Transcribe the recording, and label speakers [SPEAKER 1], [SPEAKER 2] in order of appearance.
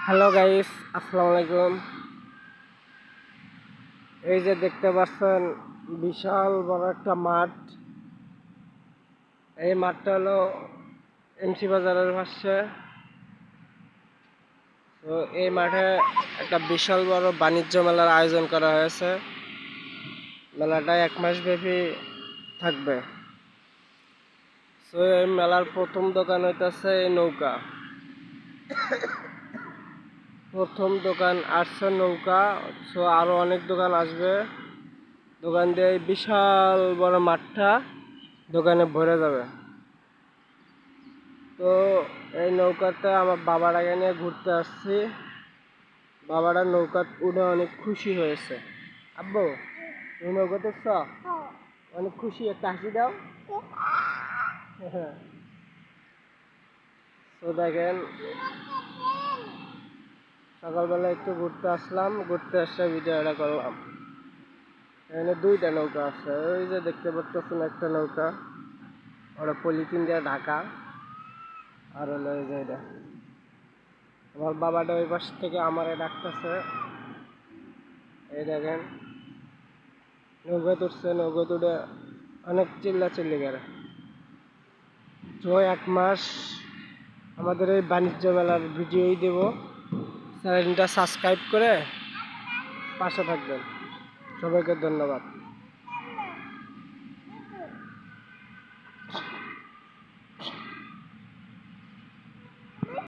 [SPEAKER 1] Hello guys, আসসালামু আলাইকুম। এই যে দেখতে পাচ্ছেন বিশাল বড় একটা মাঠ। এই মাঠটা হলো এমসি বাজারের পাশে। তো এই মাঠে একটা বিশাল বড় বাণিজ্য মেলার আয়োজন করা হয়েছে। মেলাটা 1 মাস ব্যাপী থাকবে। তো এই মেলার প্রথম দোকান হইতেছে এই নৌকা। প্রথম দোকান আসছে নৌকা। সো আরো অনেক দোকান আসবে। দোকান দিয়ে এই বিশাল বড় মাঠটা দোকানে ভরে যাবে। তো এই নৌকাতে আমার বাবার আগে নিয়ে ঘুরতে আসছি। বাবারা নৌকা উঠে অনেক খুশি হয়েছে। আব্বু, তুমি নৌকা দেখছ? অনেক খুশি, একটা হাসি দাও। তো দেখেন, সকালবেলা একটু ঘুরতে আসলাম, ঘুরতে আসলে ভিডিওটা করলাম। এখানে 2টা নৌকা আছে। ওই যে দেখতে পাচ্ছেন একটা নৌকা, ওরা পলিথিন দিয়ে ঢাকা। আর হলো এই যে এটা, আমার বাবাটা ওই পাশ থেকে আমারে ডাকতেছে। এই দেখেন নৌকা তুলছে, নৌকা তুলে অনেক চিল্লি করে। তো 1 মাস আমাদের এই বাণিজ্য মেলার ভিডিওই দেব। চ্যানেলটা সাবস্ক্রাইব করে পাশে থাকবেন। সবাইকে ধন্যবাদ।